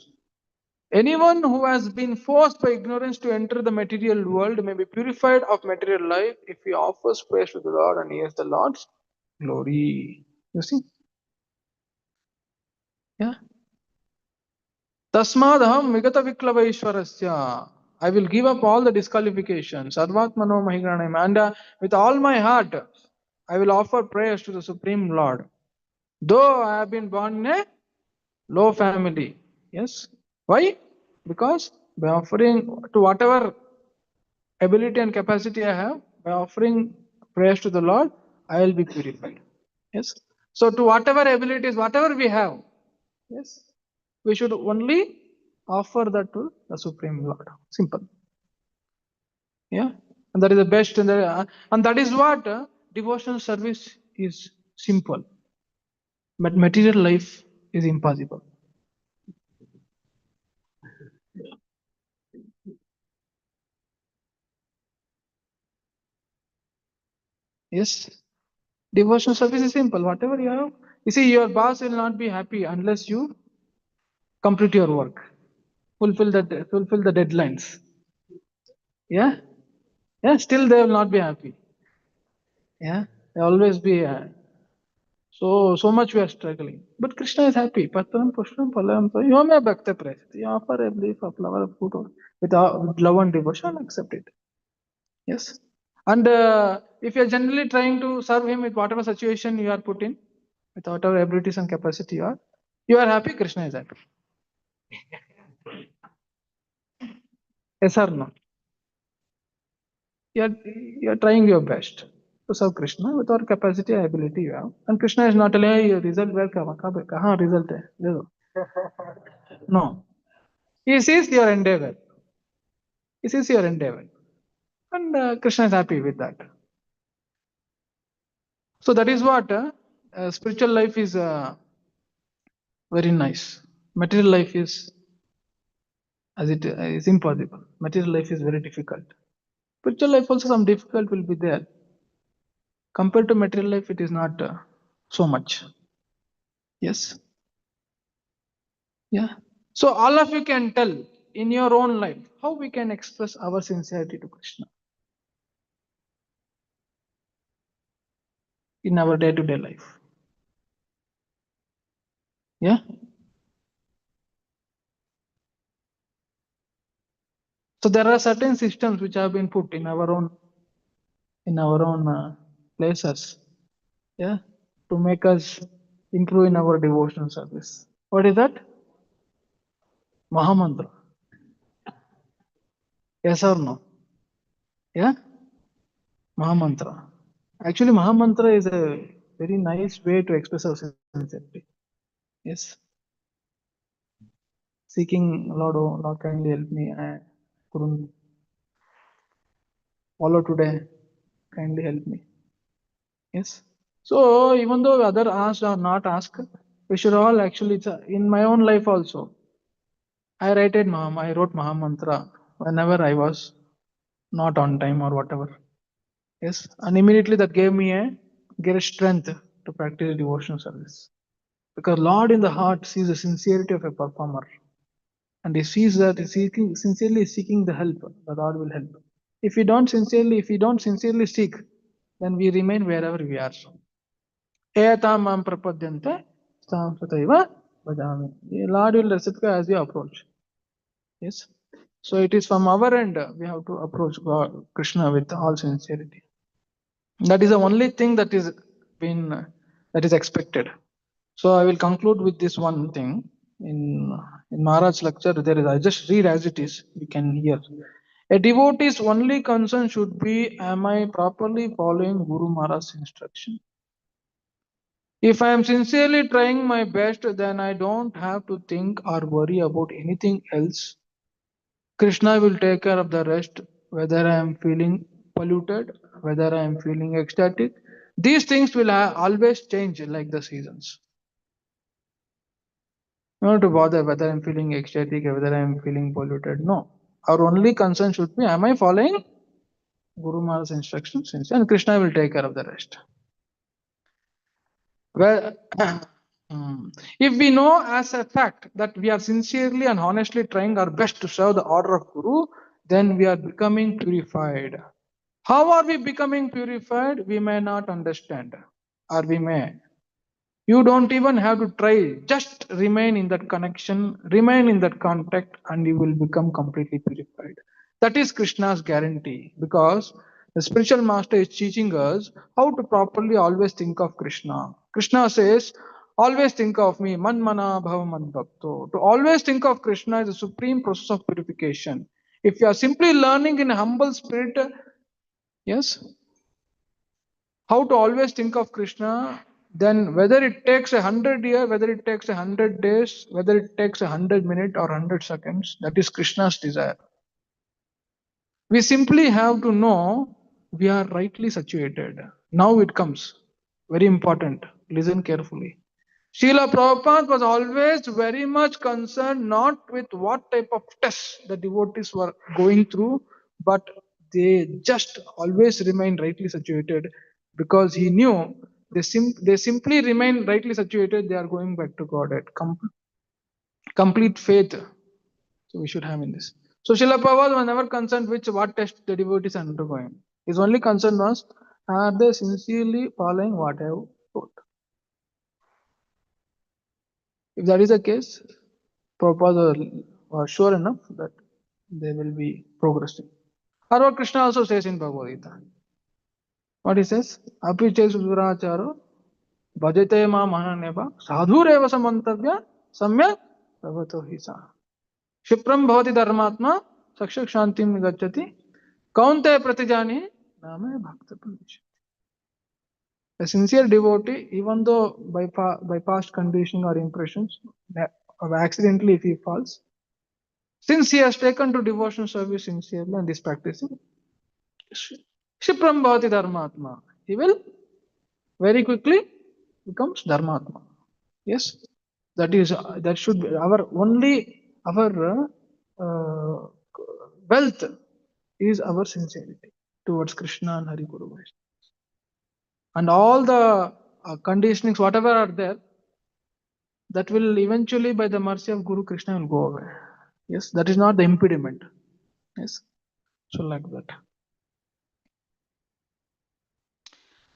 Anyone who has been forced by ignorance to enter the material world may be purified of material life if he offers praise to the Lord and hears the Lord's glory. You see? Yeah. Tasmadaham Vigata Viklava Ishwarasya. I will give up all the disqualifications. Sarvatmano Mahigranam. And with all my heart, I will offer prayers to the Supreme Lord. Though I have been born in a low family. Yes. Why? Because by offering to whatever ability and capacity I have, by offering prayers to the Lord, I will be purified. Yes. So to whatever abilities, whatever we have, yes, we should only offer that to the Supreme Lord. Simple. Yeah. And that is the best. And that is what devotional service is simple. But material life is impossible. Yes. Devotional service is simple. Whatever you have, you see, your boss will not be happy unless you complete your work, fulfill the deadlines. Yeah, yeah. Still, they will not be happy. Yeah, they always be. So much we are struggling. But Krishna is happy. Patram pushpam phalam so yome bhakta prasad. You offer a leaf, a flower, a fruit with love and devotion, accept it. Yes. And if you are generally trying to serve him with whatever situation you are put in, with whatever abilities and capacity you are happy. Krishna is happy. Yes or no? You are trying your best to serve Krishna with our capacity and ability you have. And Krishna is not telling you your result where kahan result hai. No. He sees your endeavor. He sees your endeavor. And Krishna is happy with that. So that is what spiritual life is very nice. Material life is as it is impossible. Material life is very difficult. Spiritual life also some difficult will be there. Compared to material life, it is not so much. Yes. Yeah. So all of you can tell in your own life how we can express our sincerity to Krishna in our day-to-day life. Yeah. So there are certain systems which have been put in our own places. Yeah. To make us improve in our devotional service. What is that? Mahamantra. Yes or no? Yeah. Mahamantra. Actually, Mahamantra is a very nice way to express our sincerity. Yes. Seeking Lord, oh Lord, kindly help me. I couldn't follow today. Kindly help me. Yes. So even though other asked or not asked, we should all actually, in my own life also, I wrote Mahamantra whenever I was not on time or whatever. Yes. And immediately that gave me a strength to practice devotional service. Because Lord in the heart sees the sincerity of a performer. And he sees that he's sincerely seeking the help, the Lord will help. If we don't sincerely seek, then we remain wherever we are. Eyatam mam prapadyante tam sataiva bhajami. The Lord will reciprocate as we approach. Yes. So it is from our end we have to approach God, Krishna with all sincerity. That is the only thing that is been that is expected. So I will conclude with this one thing. In Maharaj's lecture, there is I just read as it is. You can hear. A devotee's only concern should be: am I properly following Guru Maharaj's instruction? If I am sincerely trying my best, then I don't have to think or worry about anything else. Krishna will take care of the rest, whether I am feeling polluted, whether I am feeling ecstatic. These things will always change like the seasons. Not to bother whether I'm feeling ecstatic or whether I'm feeling polluted. No. Our only concern should be: am I following Guru Maharaj's instructions? And Krishna will take care of the rest. Well, if we know as a fact that we are sincerely and honestly trying our best to serve the order of Guru, then we are becoming purified. How are we becoming purified? We may not understand, or we may. You don't even have to try. Just remain in that connection, remain in that contact, and you will become completely purified. That is Krishna's guarantee, because the spiritual master is teaching us how to properly always think of Krishna. Krishna says, always think of me, man mana bhava man bhakto. To always think of Krishna is the supreme process of purification. If you are simply learning in a humble spirit, yes, how to always think of Krishna, then whether it takes 100 years, whether it takes 100 days, whether it takes 100 minutes or 100 seconds, that is Krishna's desire. We simply have to know we are rightly situated. Now it comes. Very important. Listen carefully. Srila Prabhupada was always very much concerned not with what type of tests the devotees were going through, but they just always remain rightly situated, because he knew they simply remain rightly situated, they are going back to God at complete faith. So we should have in this. So Srila Prabhupada was never concerned which what test the devotees are undergoing. His only concern was, are they sincerely following what I have taught? If that is the case, Prabhupada was sure enough that they will be progressing. Or what Krishna also says in Bhagavad Gita. What he says? Api che suduracharo bhajate ma mahaneva sadhureva samantavya samyak bhavato hisa. Shipram bhavati dharmatma sakshak shantim gacchati kaunte pratijani name bhakta pravish. A sincere devotee, even though by past conditioning or impressions, accidentally if he falls, since he has taken to devotional service sincerely and is practicing, Shipram Bhavati Dharmatma, he will very quickly becomes Dharmatma. Yes, that should be our wealth is our sincerity towards Krishna and Hari Guru Vaishnava. And all the conditionings, whatever are there, that will eventually, by the mercy of Guru Krishna, will go away. Yes, that is not the impediment. Yes, so like that.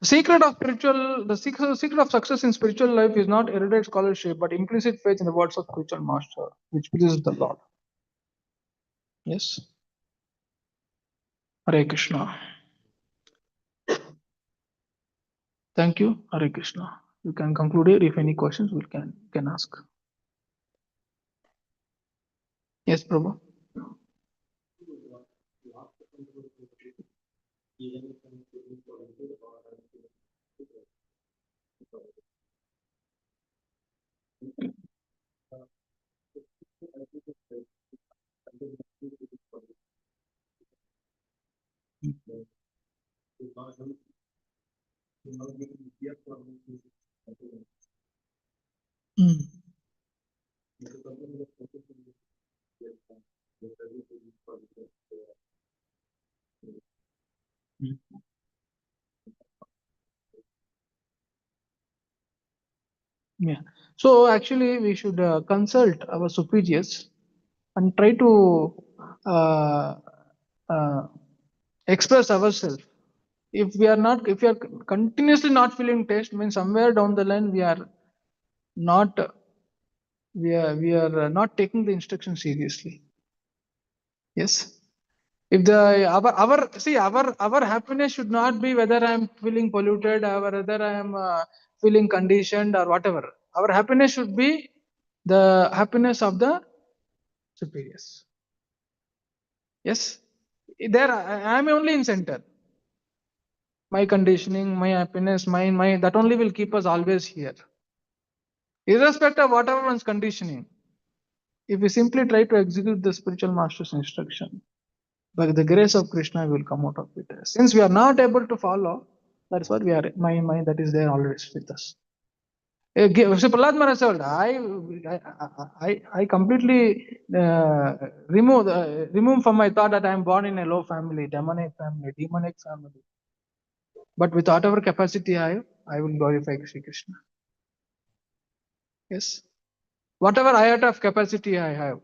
The secret of success in spiritual life is not erudite scholarship, but implicit faith in the words of spiritual master, which pleases the Lord. Yes. Hare Krishna. Thank you, Hare Krishna. You can conclude here. If any questions, we can ask. Yes, Prabhu. Mm. Mm. Yeah. So actually, we should consult our superiors and try to uh, uh, express ourselves. If we are not, if we are continuously not feeling taste, means somewhere down the line we are not, we are not taking the instruction seriously. Yes. If the our see our happiness should not be whether I am feeling polluted or whether I am feeling conditioned or whatever. Our happiness should be the happiness of the superiors. Yes, there I am only in center. My conditioning, my happiness, my that only will keep us always here, irrespective of whatever one's conditioning. If we simply try to execute the spiritual master's instruction, by the grace of Krishna, we will come out of it. Since we are not able to follow, that's what we are. My that is there always with us. So Prahlad Maharaj said, I completely remove from my thought that I am born in a low family, demonic family. But with whatever capacity I will glorify Shri Krishna. Yes. Whatever iota of capacity I have,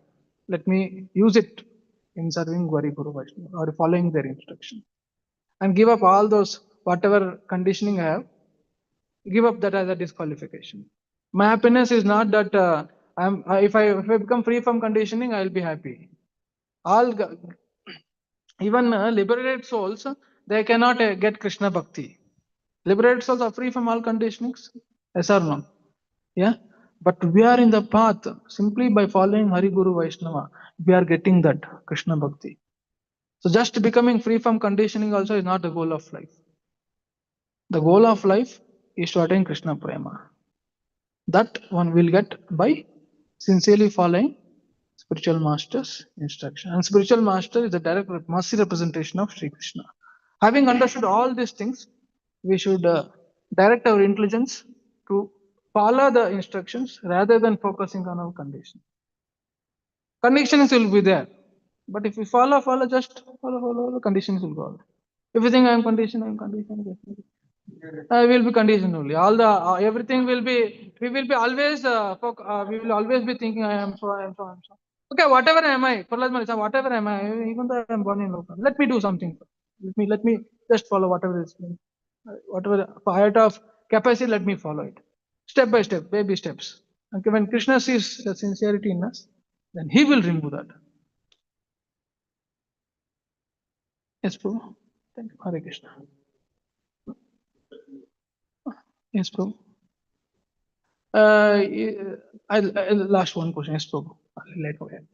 let me use it in serving Gauri Guru Vaishnava or following their instruction. And give up all those whatever conditioning I have, give up that as a disqualification. My happiness is not that if I become free from conditioning, I will be happy. All even liberated souls, they cannot get Krishna Bhakti. Liberated souls are free from all conditionings. Yes or no? Yeah. But we are in the path simply by following Hari Guru Vaishnava. We are getting that Krishna Bhakti. So just becoming free from conditioning also is not the goal of life. The goal of life is to attain Krishna Prema. That one will get by sincerely following spiritual master's instruction. And spiritual master is the direct mercy representation of Sri Krishna. Having understood all these things, we should direct our intelligence to follow the instructions rather than focusing on our condition. Conditions will be there. But if we just follow, conditions will go away. If you think I am conditioned, will be conditioned only. All the everything will be. We will be always. We will always be thinking. I am so. I am so. I am so. Okay, whatever am I? Prahlad Maharaj, whatever am I? Even though I am born in local, let me do something. Let me just follow whatever is. Whatever height of capacity, let me follow it. Step by step, baby steps. Okay, when Krishna sees the sincerity in us, then he will remove that. Yes, Prabhu. Thank you. Hare Krishna. Yes, Prabhu. I'll last one question. Yes, Prabhu. I'll let go ahead.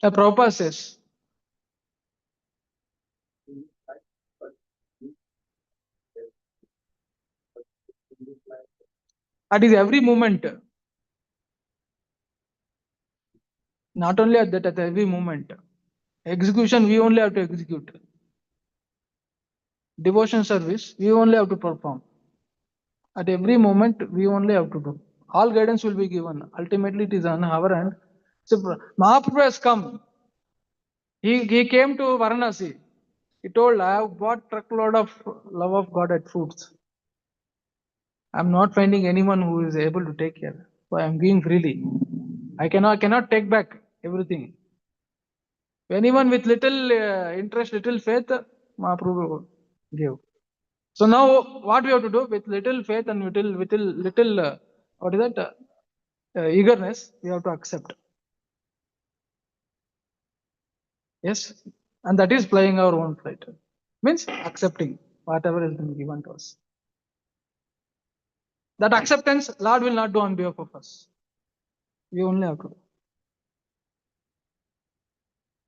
Prabhupada says, that is every moment, not only at every moment. Execution, we only have to execute. Devotion service, we only have to perform. At every moment, we only have to do. All guidance will be given. Ultimately, it is on our end. So, Mahaprabhu has come. He came to Varanasi. He told, I have bought truckload of love of God at fruits. I'm not finding anyone who is able to take care. So I'm giving freely. I cannot take back everything. Anyone with little interest, little faith, Mahaprabhu gave. So now what we have to do with little faith and little what is that eagerness, we have to accept. Yes, and that is playing our own flight. Means accepting whatever has been given to us. That acceptance, Lord will not do on behalf of us. We only have to do.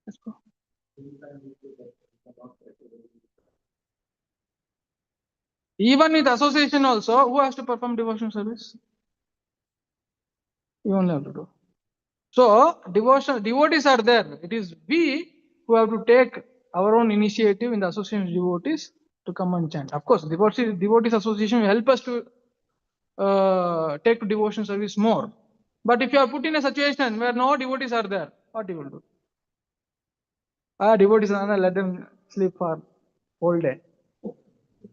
Yes, bro. Even with association also, who has to perform devotion service? We only have to do. So devotees are there. It is we who have to take our own initiative in the association of devotees to come and chant. Of course, devotees association will help us to take to devotion service more. But if you are put in a situation where no devotees are there, what you will do? Devotees are there, let them sleep for whole day.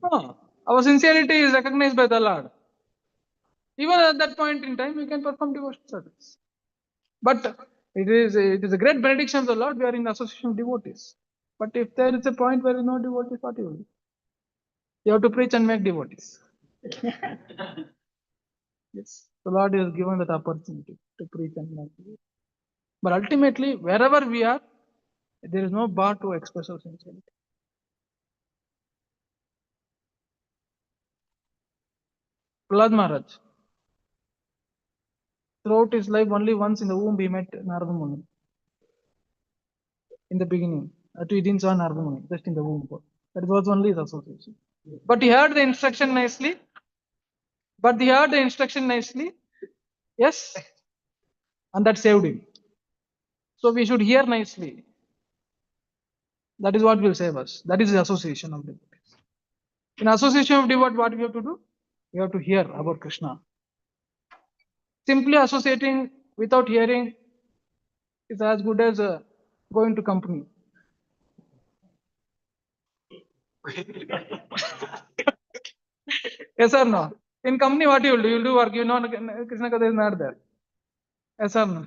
No, our sincerity is recognized by the Lord. Even at that point in time, we can perform devotion service. But it is a great benediction of the Lord. We are in association of devotees. But if there is a point where no devotees, what you will do? You have to preach and make devotees. Yes, the Lord has given that opportunity to preach and make devotees. But ultimately, wherever we are, there is no bar to express our sincerity. Prahlad Maharaj, throughout his life, only once in the womb he met Narada Muni. In the beginning, he didn't saw Narada Muni, just in the womb. That was only his association. But he heard the instruction nicely. Yes, and that saved him. So we should hear nicely. That is what will save us. That is the association of devotees. In association of devotees, what we have to do? We have to hear about Krishna. Simply associating without hearing is as good as going to company. Yes or no? In company, what you will do? You will do work. You know, Krishna Katha is not there. Yes or no?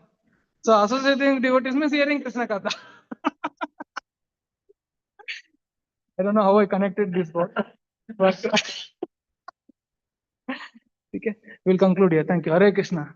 So associating devotees means hearing Krishna Katha. I don't know how I connected this both, but okay, we'll conclude here. Thank you. Hare Krishna.